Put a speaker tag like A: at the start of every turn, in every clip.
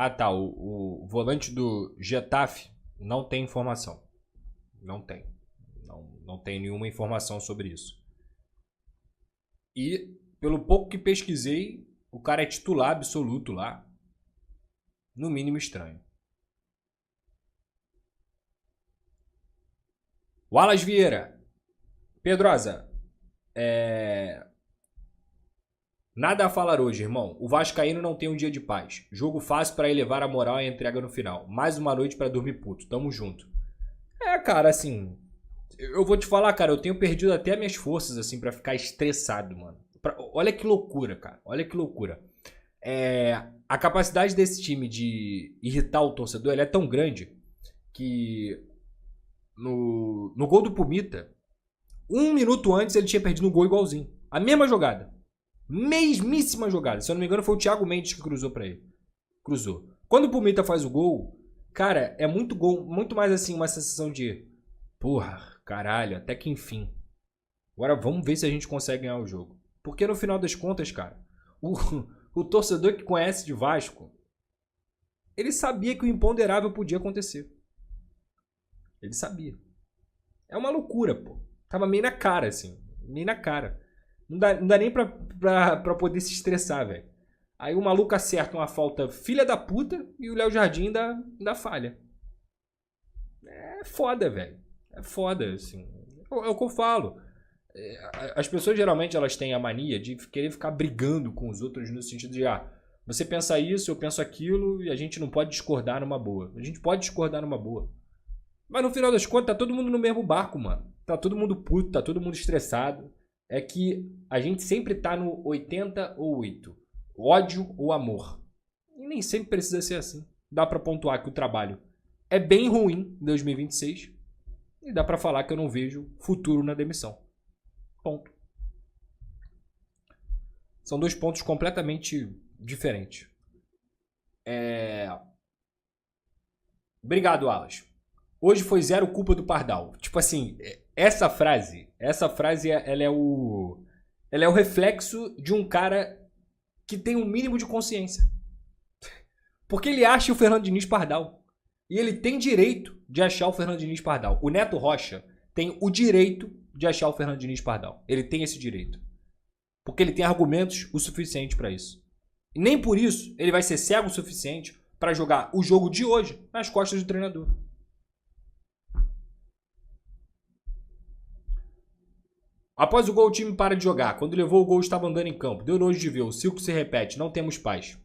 A: Ah, tá. O volante do Getafe não tem informação. Não tem. Não tem nenhuma informação sobre isso. E, pelo pouco que pesquisei, o cara é titular absoluto lá. No mínimo estranho. Wallace Vieira. Pedrosa. Nada a falar hoje, irmão. O vascaíno não tem um dia de paz. Jogo fácil para elevar a moral e a entrega no final. Mais uma noite para dormir puto. Tamo junto. Cara, assim... Eu vou te falar, cara, eu tenho perdido até minhas forças, assim, pra ficar estressado, mano. Olha que loucura, cara. Olha que loucura. A capacidade desse time de irritar o torcedor, ela é tão grande que no gol do Pumita, 1 minuto antes ele tinha perdido um gol igualzinho. A mesma jogada. Mesmíssima jogada. Se eu não me engano, foi o Thiago Mendes que cruzou pra ele. Cruzou. Quando o Pumita faz o gol, cara, é muito gol, muito mais assim, uma sensação de... Porra, caralho, até que enfim. Agora vamos ver se a gente consegue ganhar o jogo. Porque no final das contas, cara, o torcedor que conhece de Vasco, ele sabia que o imponderável podia acontecer. Ele sabia. É uma loucura, pô. Tava meio na cara, assim. Meio na cara. Não dá nem pra poder se estressar, velho. Aí o maluco acerta uma falta filha da puta e o Léo Jardim dá falha. É foda, velho. É foda, assim. É o que eu falo. As pessoas geralmente elas têm a mania de querer ficar brigando com os outros no sentido de, você pensa isso, eu penso aquilo e a gente não pode discordar numa boa. A gente pode discordar numa boa. Mas no final das contas, tá todo mundo no mesmo barco, mano. Tá todo mundo puto, tá todo mundo estressado. É que a gente sempre tá no 80 ou 8. Ódio ou amor. E nem sempre precisa ser assim. Dá pra pontuar que o trabalho é bem ruim em 2026. E dá pra falar que eu não vejo futuro na demissão. Ponto. São dois pontos completamente diferentes. Obrigado, Alas. Hoje foi zero culpa do Pardal. Tipo assim, essa frase ela é o reflexo de um cara que tem um mínimo de consciência. Porque ele acha o Fernando Diniz Pardal. E ele tem direito de achar o Fernando Diniz Pardal. O Neto Rocha tem o direito de achar o Fernando Diniz Pardal. Ele tem esse direito. Porque ele tem argumentos o suficiente para isso. E nem por isso ele vai ser cego o suficiente para jogar o jogo de hoje nas costas do treinador. Após o gol, o time para de jogar. Quando levou o gol, estava andando em campo. Deu nojo de ver. O circo se repete. Não temos paz.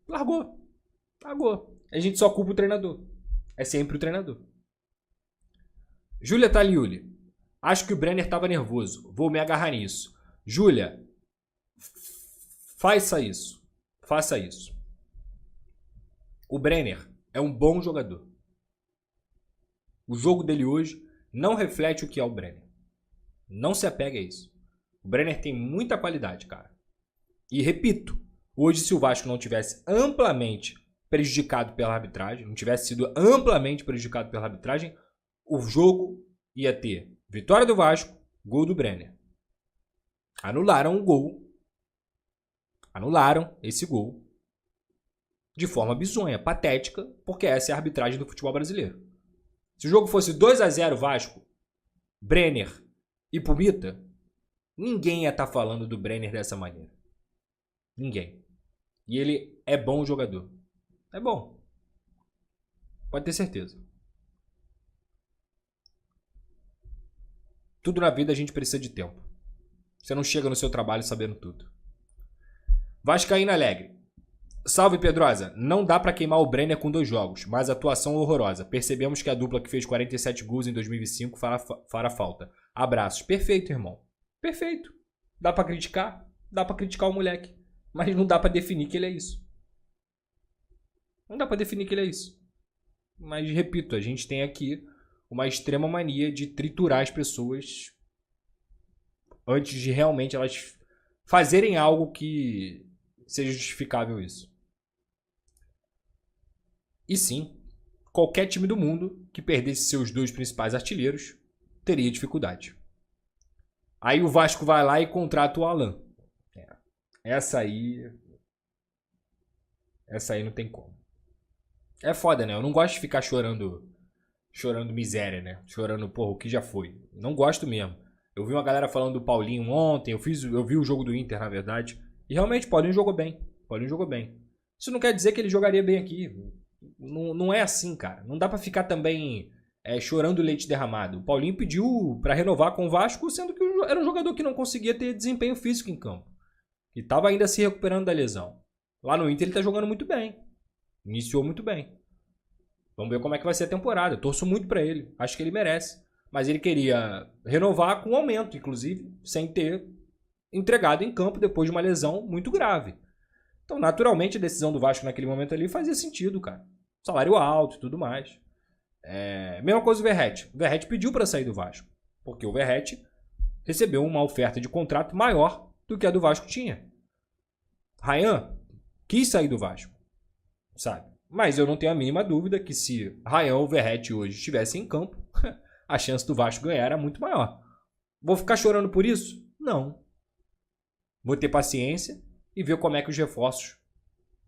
A: Largou. A gente só culpa o treinador. É sempre o treinador. Júlia Taliuli. Acho que o Brenner estava nervoso. Vou me agarrar nisso. Júlia, faça isso. Faça isso. O Brenner é um bom jogador. O jogo dele hoje não reflete o que é o Brenner. Não se apegue a isso. O Brenner tem muita qualidade, cara. E repito, hoje se o Vasco não tivesse amplamente prejudicado pela arbitragem, não tivesse sido amplamente prejudicado pela arbitragem, o jogo ia ter vitória do Vasco, gol do Brenner. Anularam o gol. Anularam esse gol de forma bizonha, patética, porque essa é a arbitragem do futebol brasileiro. Se o jogo fosse 2-0 Vasco, Brenner e Pumita, ninguém ia estar falando do Brenner dessa maneira. Ninguém. E ele é bom jogador. É bom. Pode ter certeza. Tudo na vida a gente precisa de tempo. Você não chega no seu trabalho sabendo tudo. Vascaína Alegre. Salve, Pedrosa. Não dá pra queimar o Brenner com 2 jogos, mas atuação horrorosa. Percebemos que a dupla que fez 47 gols em 2005 fará falta. Abraços. Perfeito, irmão. Perfeito. Dá pra criticar? Dá pra criticar o moleque. Mas não dá pra definir que ele é isso. Não dá pra definir que ele é isso. Mas, repito, a gente tem aqui uma extrema mania de triturar as pessoas antes de realmente elas fazerem algo que seja justificável isso. E sim, qualquer time do mundo que perdesse seus 2 principais artilheiros teria dificuldade. Aí o Vasco vai lá e contrata o Alan. Essa aí Essa aí não tem como. É foda, né? Eu não gosto de ficar chorando miséria, né? Chorando, porra, o que já foi. Não gosto mesmo. Eu vi uma galera falando do Paulinho ontem, eu vi o jogo do Inter, na verdade. E realmente, o Paulinho jogou bem. Isso não quer dizer que ele jogaria bem aqui. Não é assim, cara. Não dá pra ficar também chorando leite derramado. O Paulinho pediu pra renovar com o Vasco, sendo que era um jogador que não conseguia ter desempenho físico em campo. E tava ainda se recuperando da lesão. Lá no Inter ele tá jogando muito bem. Iniciou muito bem. Vamos ver como é que vai ser a temporada. Eu torço muito pra ele. Acho que ele merece. Mas ele queria renovar com aumento, inclusive, sem ter entregado em campo depois de uma lesão muito grave. Então, naturalmente, a decisão do Vasco naquele momento ali fazia sentido, cara. Salário alto e tudo mais. Mesma coisa o Verratti. O Verratti pediu pra sair do Vasco. Porque o Verratti recebeu uma oferta de contrato maior do que a do Vasco tinha. Ryan quis sair do Vasco, sabe? Mas eu não tenho a mínima dúvida que se Ryan ou Verratti hoje estivessem em campo, a chance do Vasco ganhar era muito maior. Vou ficar chorando por isso? Não. Vou ter paciência e ver como é que os reforços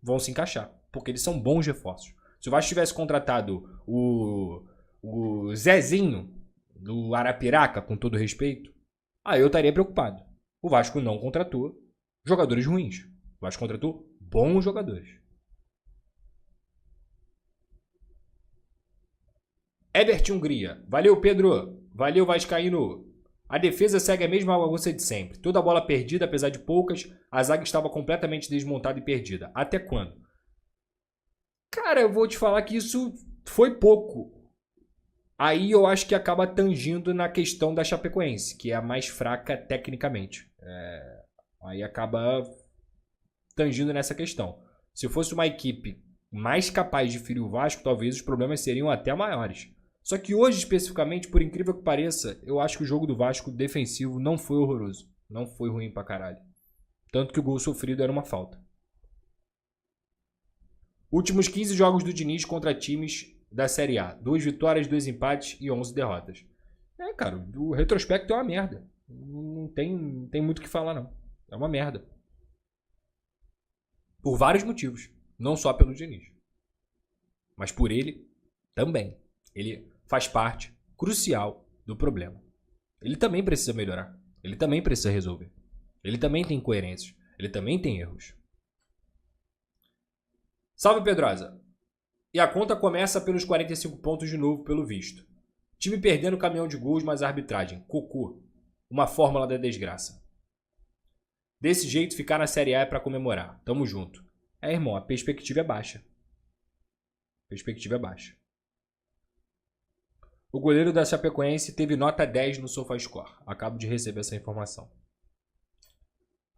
A: vão se encaixar. Porque eles são bons reforços. Se o Vasco tivesse contratado o Zezinho do Arapiraca, com todo respeito, aí eu estaria preocupado. O Vasco não contratou jogadores ruins. O Vasco contratou bons jogadores. Ebert Hungria. Valeu, Pedro. Valeu, Vascaíno. A defesa segue a mesma bagunça de sempre. Toda a bola perdida, apesar de poucas. A zaga estava completamente desmontada e perdida. Até quando? Cara, eu vou te falar que isso foi pouco. Aí eu acho que acaba tangindo na questão da Chapecoense, que é a mais fraca tecnicamente. Aí acaba tangindo nessa questão. Se fosse uma equipe mais capaz de ferir o Vasco, talvez os problemas seriam até maiores. Só que hoje, especificamente, por incrível que pareça, eu acho que o jogo do Vasco defensivo não foi horroroso. Não foi ruim pra caralho. Tanto que o gol sofrido era uma falta. Últimos 15 jogos do Diniz contra times da Série A. 2 vitórias, 2 empates e 11 derrotas. Cara, o retrospecto é uma merda. Não tem muito o que falar, não. É uma merda. Por vários motivos. Não só pelo Diniz. Mas por ele também. Ele faz parte crucial do problema. Ele também precisa melhorar. Ele também precisa resolver. Ele também tem incoerências. Ele também tem erros. Salve, Pedrosa. E a conta começa pelos 45 pontos de novo, pelo visto. Time perdendo caminhão de gols, mas a arbitragem. Cocô. Uma fórmula da desgraça. Desse jeito, ficar na Série A é pra comemorar. Tamo junto. Irmão, a perspectiva é baixa. O goleiro da Chapecoense teve nota 10 no SofaScore. Acabo de receber essa informação.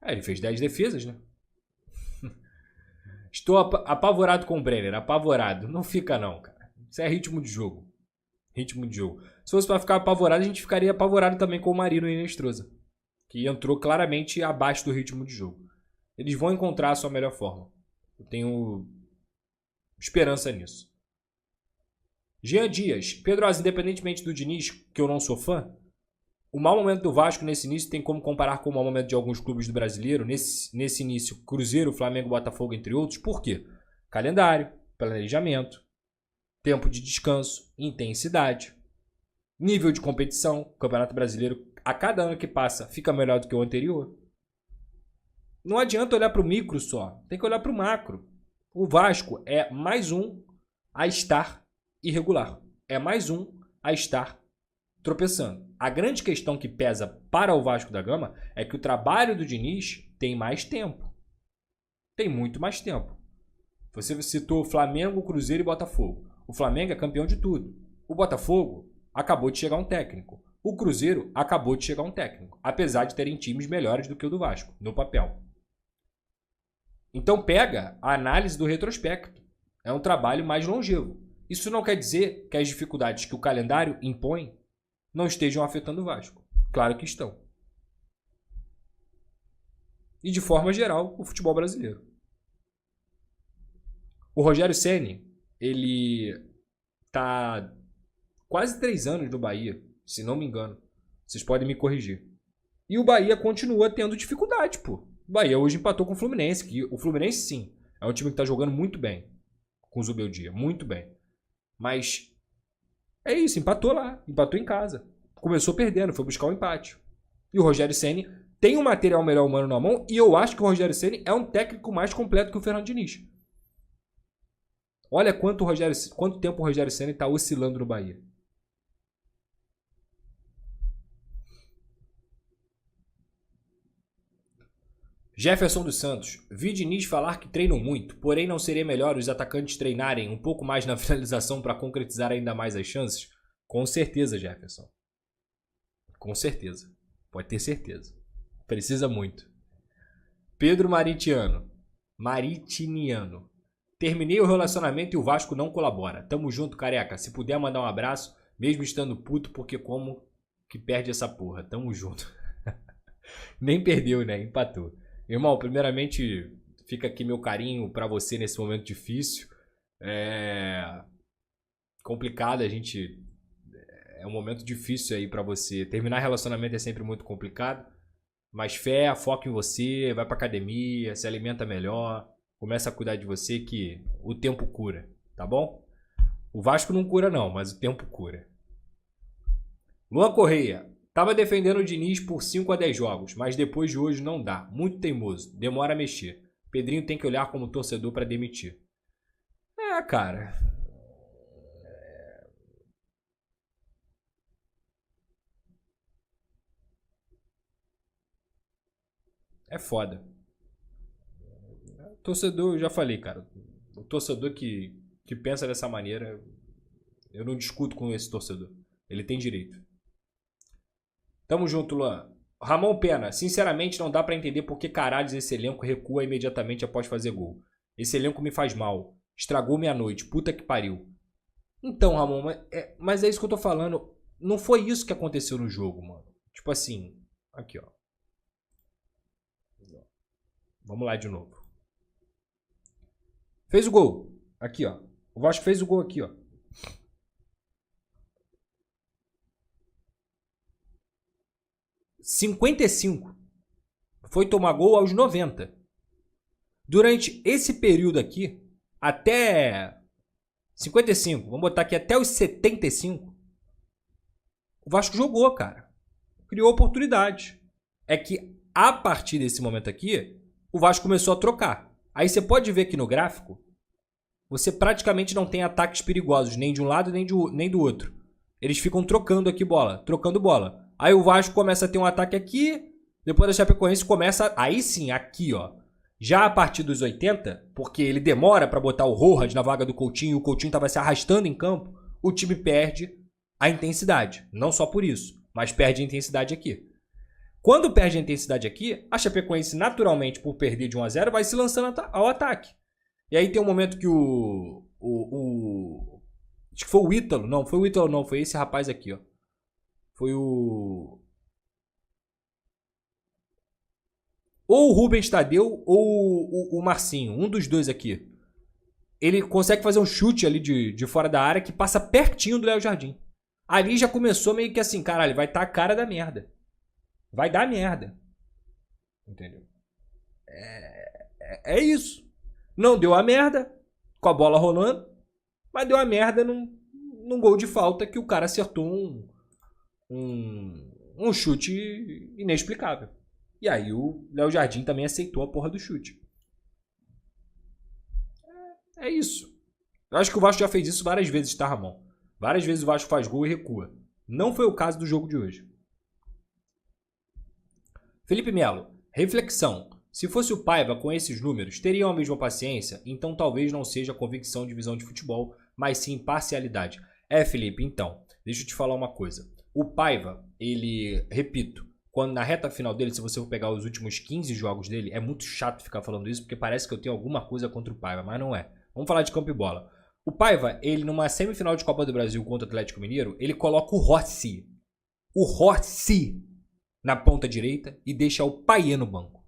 A: Ele fez 10 defesas, né? Estou apavorado com o Brenner. Apavorado. Não fica não, cara. Isso é ritmo de jogo. Se fosse pra ficar apavorado, a gente ficaria apavorado também com o Marino e Inestrosa, que entrou claramente abaixo do ritmo de jogo. Eles vão encontrar a sua melhor forma. Eu tenho esperança nisso. Jean Dias. Pedro, independentemente do Diniz, que eu não sou fã, o mau momento do Vasco nesse início tem como comparar com o mau momento de alguns clubes do brasileiro. Nesse início, Cruzeiro, Flamengo, Botafogo, entre outros. Por quê? Calendário, planejamento, tempo de descanso, intensidade, nível de competição. O Campeonato Brasileiro, a cada ano que passa, fica melhor do que o anterior. Não adianta olhar para o micro só, tem que olhar para o macro. O Vasco é mais um a estar irregular. É mais um a estar tropeçando. A grande questão que pesa para o Vasco da Gama é que o trabalho do Diniz tem mais tempo. Tem muito mais tempo. Você citou Flamengo, Cruzeiro e Botafogo. O Flamengo é campeão de tudo. O Botafogo acabou de chegar um técnico. O Cruzeiro acabou de chegar um técnico. Apesar de terem times melhores do que o do Vasco, no papel. Então pega a análise do retrospecto. É um trabalho mais longevo. Isso não quer dizer que as dificuldades que o calendário impõe não estejam afetando o Vasco. Claro que estão. E de forma geral, o futebol brasileiro. O Rogério Ceni, ele tá quase 3 anos no Bahia, se não me engano. Vocês podem me corrigir. E o Bahia continua tendo dificuldade, pô. O Bahia hoje empatou com o Fluminense, que o Fluminense, sim, É um time que tá jogando muito bem com o Zubeldia, muito bem. Mas é isso, empatou lá, empatou em casa. Começou perdendo, foi buscar o empate. E o Rogério Ceni tem um material melhor humano na mão e eu acho que o Rogério Ceni é um técnico mais completo que o Fernando Diniz. Olha quanto tempo o Rogério Ceni tá oscilando no Bahia. Jefferson dos Santos. Vi Diniz falar que treinam muito, porém não seria melhor os atacantes treinarem um pouco mais na finalização para concretizar ainda mais as chances? Com certeza, Jefferson. Com certeza. Pode ter certeza. Precisa muito. Pedro Maritiniano. Terminei o relacionamento e o Vasco não colabora. Tamo junto, careca. Se puder mandar um abraço, mesmo estando puto, porque como que perde essa porra? Tamo junto. Nem perdeu, né? Empatou. Irmão, primeiramente, fica aqui meu carinho pra você nesse momento difícil. É complicado, a gente... É um momento difícil aí pra você. Terminar relacionamento é sempre muito complicado. Mas fé, foca em você, vai pra academia, se alimenta melhor, começa a cuidar de você que o tempo cura, tá bom? O Vasco não cura não, mas o tempo cura. Luan Correia. Tava defendendo o Diniz por 5 a 10 jogos, mas depois de hoje não dá. Muito teimoso, demora a mexer. Pedrinho tem que olhar como torcedor pra demitir. É, cara. É foda. Torcedor, eu já falei, cara. O torcedor que pensa dessa maneira, eu não discuto com esse torcedor. Ele tem direito. Tamo junto, Luan. Ramon Pena. Sinceramente, não dá pra entender por que caralhos esse elenco recua imediatamente após fazer gol. Esse elenco me faz mal. Estragou minha noite. Puta que pariu. Então, Ramon, mas é isso que eu tô falando. Não foi isso que aconteceu no jogo, mano. Tipo assim. Aqui, ó. Vamos lá de novo. Fez o gol. Aqui, ó. O Vasco fez o gol aqui, ó. 55. Foi tomar gol aos 90. Durante esse período aqui, até 55, vamos botar aqui até os 75, o Vasco jogou, cara. Criou oportunidade. É que a partir desse momento aqui, o Vasco começou a trocar. Aí você pode ver que no gráfico, você praticamente não tem ataques perigosos, nem de um lado nem do outro. Eles ficam trocando aqui bola, trocando bola. Aí o Vasco começa a ter um ataque aqui, depois a Chapecoense começa, aí sim, aqui ó. Já a partir dos 80, porque ele demora pra botar o Rojas na vaga do Coutinho, e o Coutinho tava se arrastando em campo, o time perde a intensidade. Não só por isso, mas perde a intensidade aqui. Quando perde a intensidade aqui, a Chapecoense naturalmente, por perder de 1 a 0, vai se lançando ao ataque. E aí tem um momento que acho que foi o Ítalo. Não, foi o Ítalo não. Foi esse rapaz aqui, ó. Foi o... Ou o Rubens Tadeu ou o Marcinho. Um dos dois aqui. Ele consegue fazer um chute ali de fora da área que passa pertinho do Léo Jardim. Ali já começou meio que assim, caralho, vai estar a cara da merda. Vai dar merda. Entendeu? É isso. Não deu a merda com a bola rolando, mas deu a merda num gol de falta que o cara acertou um chute inexplicável. E aí o Léo Jardim também aceitou a porra do chute. É isso. Eu acho que o Vasco já fez isso várias vezes, tá, Ramon? Várias vezes o Vasco faz gol e recua. Não foi o caso do jogo de hoje. Felipe Melo. Reflexão. Se fosse o Paiva com esses números, teriam a mesma paciência? Então talvez não seja convicção de visão de futebol, mas sim parcialidade. Felipe, então, deixa eu te falar uma coisa. O Paiva, ele, repito, quando na reta final dele, se você for pegar os últimos 15 jogos dele, é muito chato ficar falando isso, porque parece que eu tenho alguma coisa contra o Paiva, mas não é. Vamos falar de campo e bola. O Paiva, ele numa semifinal de Copa do Brasil contra o Atlético Mineiro, ele coloca o Rossi na ponta direita e deixa o Payet no banco.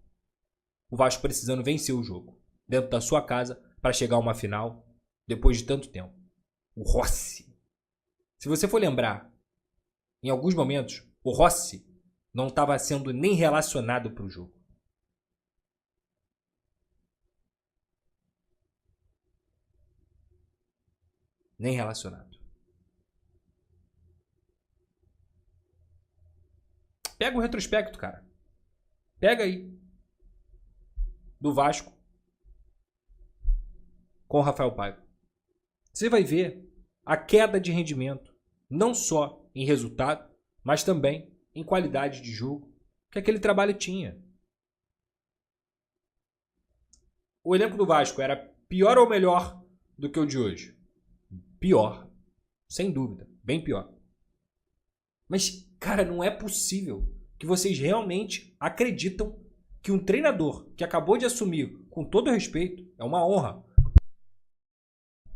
A: O Vasco precisando vencer o jogo dentro da sua casa para chegar a uma final depois de tanto tempo. O Rossi. Se você for lembrar, em alguns momentos, o Rossi não estava sendo nem relacionado para o jogo. Nem relacionado. Pega o retrospecto, cara. Pega aí. Do Vasco. Com o Rafael Paiva. Você vai ver a queda de rendimento. Não só em resultado, mas também em qualidade de jogo que aquele trabalho tinha. O elenco do Vasco era pior ou melhor do que o de hoje? Pior. Sem dúvida. Bem pior. Mas, cara, não é possível que vocês realmente acreditam que um treinador que acabou de assumir, com todo respeito, é uma honra.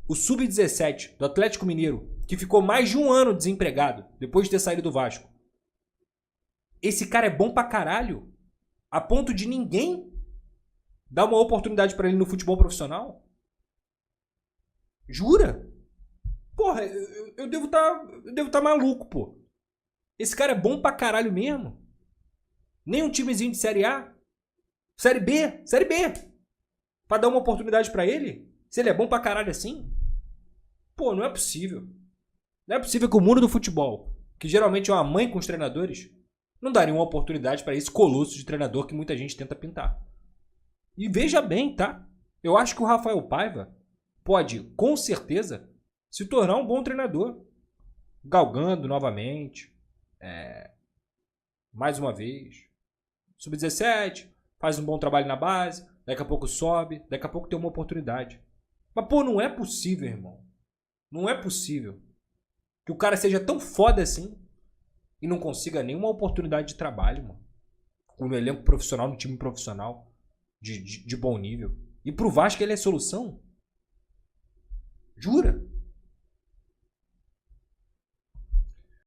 A: O Sub-17 do Atlético Mineiro, que ficou mais de um ano desempregado depois de ter saído do Vasco. Esse cara é bom pra caralho, a ponto de ninguém dar uma oportunidade pra ele no futebol profissional? Jura? Porra, eu devo tá maluco, pô. Esse cara é bom pra caralho mesmo? Nem um timezinho de Série A? Série B? Série B! Pra dar uma oportunidade pra ele? Se ele é bom pra caralho assim? Pô, não é possível. Não é possível que o mundo do futebol, que geralmente é uma mãe com os treinadores, não daria uma oportunidade pra esse colosso de treinador que muita gente tenta pintar. E veja bem, tá? Eu acho que o Rafael Paiva pode, com certeza, se tornar um bom treinador. Galgando novamente. Mais uma vez. Sub-17, faz um bom trabalho na base, daqui a pouco sobe, daqui a pouco tem uma oportunidade. Mas, pô, não é possível, irmão. Não é possível que o cara seja tão foda assim e não consiga nenhuma oportunidade de trabalho, mano. No elenco profissional, no time profissional de bom nível. E pro Vasco ele é solução? Jura?